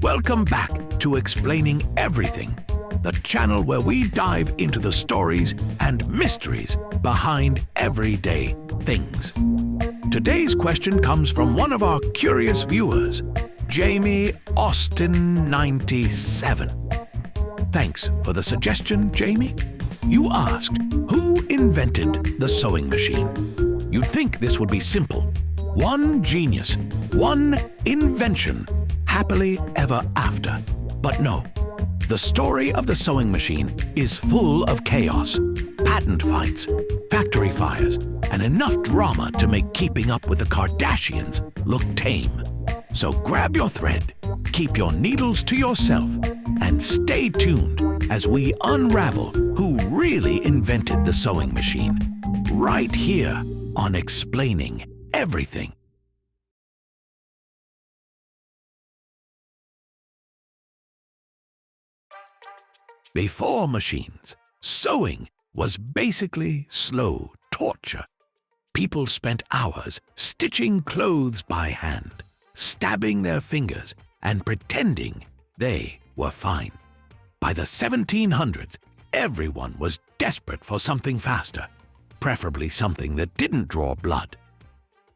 Welcome back to Explaining Everything, the channel where we dive into the stories and mysteries behind everyday things. Today's question comes from one of our curious viewers, Jamie Austin 97. Thanks for the suggestion, Jamie. You asked, who invented the sewing machine? You'd think this would be simple. One genius, one invention, happily ever after. But no, the story of the sewing machine is full of chaos, patent fights, factory fires, and enough drama to make keeping up with the Kardashians look tame. So grab your thread, keep your needles to yourself, and stay tuned as we unravel who really invented the sewing machine, right here on Explaining Everything. Before machines, sewing was basically slow torture. People spent hours stitching clothes by hand, stabbing their fingers, and pretending they were fine. By the 1700s, everyone was desperate for something faster, preferably something that didn't draw blood.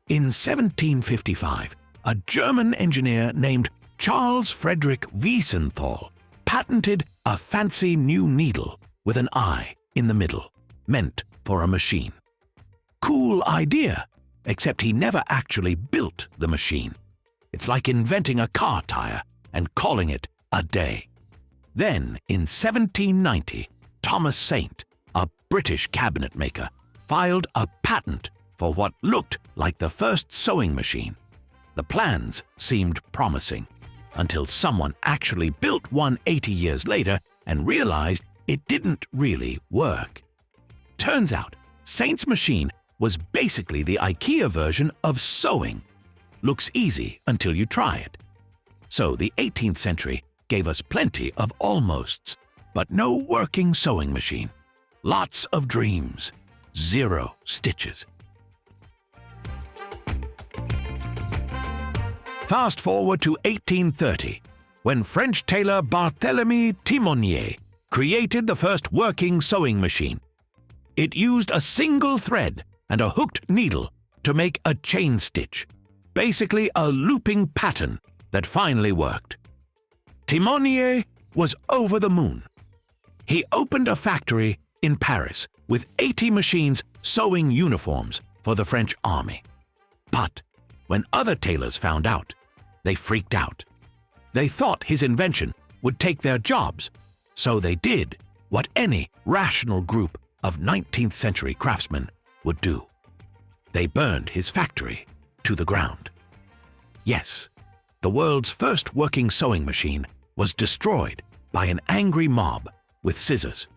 In 1755, a German engineer named Charles Frederick Wiesenthal patented a fancy new needle with an eye in the middle, meant for a machine. Cool idea, except he never actually built the machine. It's like inventing a car tire and calling it a day. Then, in 1790, Thomas Saint, a British cabinet maker, filed a patent for what looked like the first sewing machine. The plans seemed promising, until someone actually built one 80 years later and realized it didn't really work. Turns out, Saint's machine was basically the IKEA version of sewing. Looks easy until you try it. So the 18th century gave us plenty of almosts, but no working sewing machine. Lots of dreams, zero stitches. Fast forward to 1830, when French tailor Barthélemy Thimonnier created the first working sewing machine. It used a single thread and a hooked needle to make a chain stitch, basically a looping pattern that finally worked. Thimonnier was over the moon. He opened a factory in Paris with 80 machines sewing uniforms for the French army. But when other tailors found out, they freaked out. They thought his invention would take their jobs, so they did what any rational group of 19th century craftsmen would do. They burned his factory to the ground. Yes, the world's first working sewing machine was destroyed by an angry mob with scissors.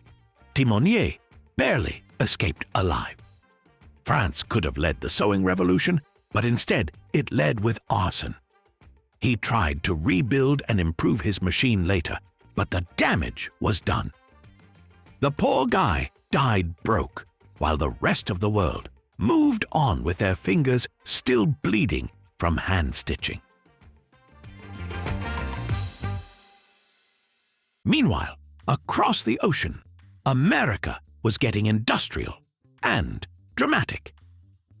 Thimonnier barely escaped alive. France could have led the sewing revolution, but instead it led with arson. He tried to rebuild and improve his machine later, but the damage was done. The poor guy died broke, while the rest of the world moved on with their fingers still bleeding from hand stitching. Meanwhile, across the ocean, America was getting industrial and dramatic.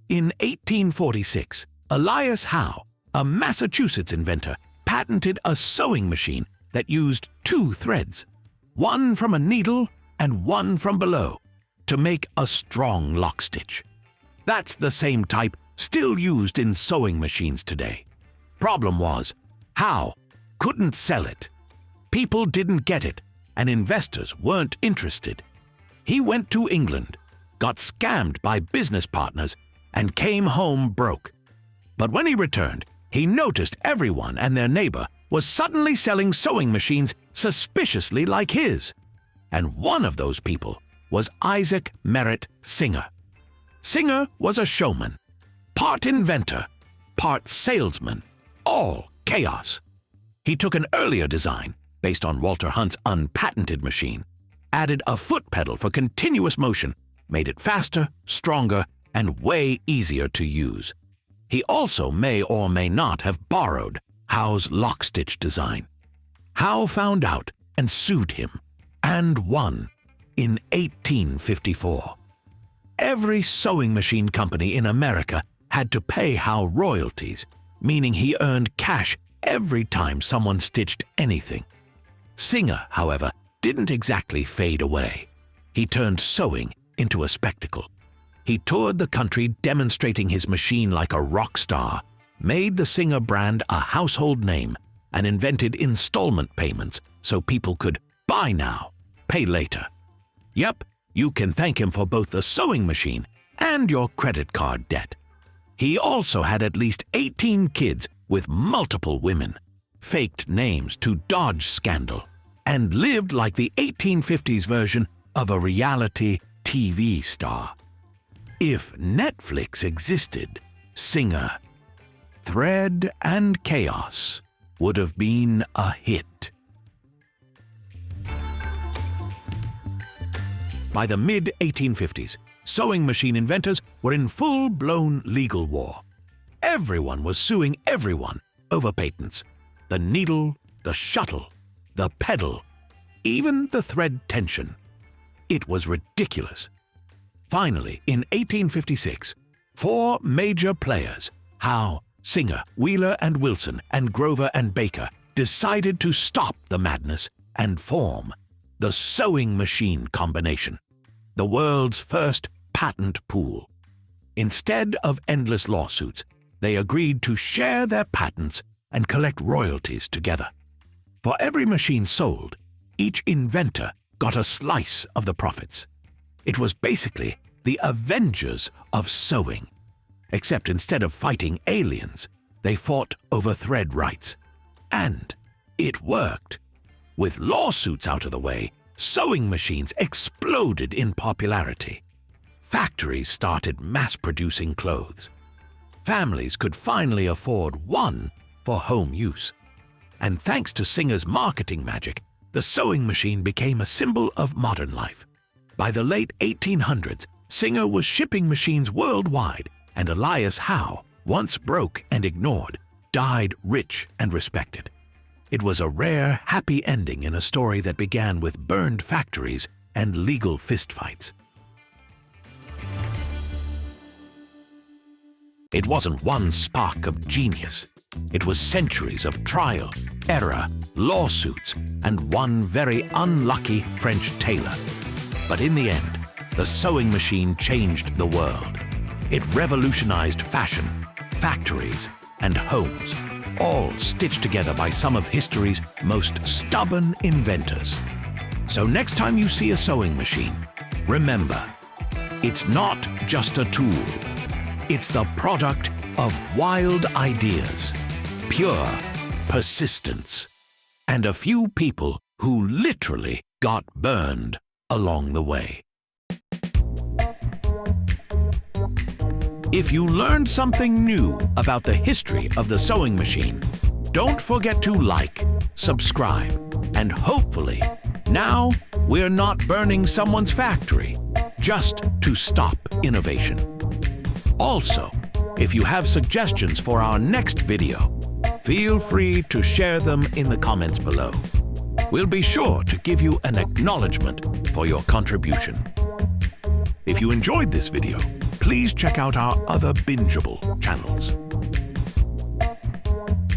In 1846, Elias Howe, a Massachusetts inventor, patented a sewing machine that used two threads, one from a needle and one from below, to make a strong lock stitch. That's the same type still used in sewing machines today. Problem was, Howe couldn't sell it. People didn't get it, and investors weren't interested. He went to England, got scammed by business partners, and came home broke. But when he returned, he noticed everyone and their neighbor was suddenly selling sewing machines suspiciously like his. And one of those people was Isaac Merritt Singer. Singer was a showman, part inventor, part salesman, all chaos. He took an earlier design, based on Walter Hunt's unpatented machine, added a foot pedal for continuous motion, made it faster, stronger, and way easier to use. He also may or may not have borrowed Howe's lock-stitch design. Howe found out and sued him, and won in 1854. Every sewing machine company in America had to pay Howe royalties, meaning he earned cash every time someone stitched anything. Singer, however, didn't exactly fade away. He turned sewing into a spectacle. He toured the country demonstrating his machine like a rock star, made the Singer brand a household name, and invented installment payments so people could buy now, pay later. Yep, you can thank him for both the sewing machine and your credit card debt. He also had at least 18 kids with multiple women, faked names to dodge scandal, and lived like the 1850s version of a reality TV star. If Netflix existed, Singer, Thread and Chaos would have been a hit. By the mid-1850s, sewing machine inventors were in full-blown legal war. Everyone was suing everyone over patents. The needle, the shuttle, the pedal, even the thread tension. It was ridiculous. Finally, in 1856, 4 major players, Howe, Singer, Wheeler and Wilson, and Grover and Baker, decided to stop the madness and form the sewing machine combination, the world's first patent pool. Instead of endless lawsuits, they agreed to share their patents and collect royalties together. For every machine sold, each inventor got a slice of the profits. It was basically the Avengers of sewing, except instead of fighting aliens, they fought over thread rights. And it worked. With lawsuits out of the way, sewing machines exploded in popularity. Factories started mass-producing clothes. Families could finally afford one for home use. And thanks to Singer's marketing magic, the sewing machine became a symbol of modern life. By the late 1800s, Singer was shipping machines worldwide, and Elias Howe, once broke and ignored, died rich and respected. It was a rare, happy ending in a story that began with burned factories and legal fistfights. It wasn't one spark of genius. It was centuries of trial, error, lawsuits, and one very unlucky French tailor. But in the end, the sewing machine changed the world. It revolutionized fashion, factories, and homes, all stitched together by some of history's most stubborn inventors. So next time you see a sewing machine, remember, it's not just a tool. It's the product of wild ideas, pure persistence, and a few people who literally got burned along the way. If you learned something new about the history of the sewing machine, don't forget to like, subscribe, and hopefully, now we're not burning someone's factory just to stop innovation. Also, if you have suggestions for our next video, feel free to share them in the comments below. We'll be sure to give you an acknowledgement for your contribution. If you enjoyed this video, please check out our other bingeable channels.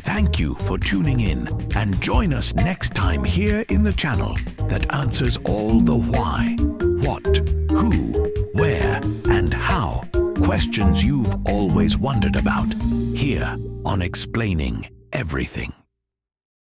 Thank you for tuning in, and join us next time here in the channel that answers all the why, what, who, where, and how questions you've always wondered about, here on Explaining Everything.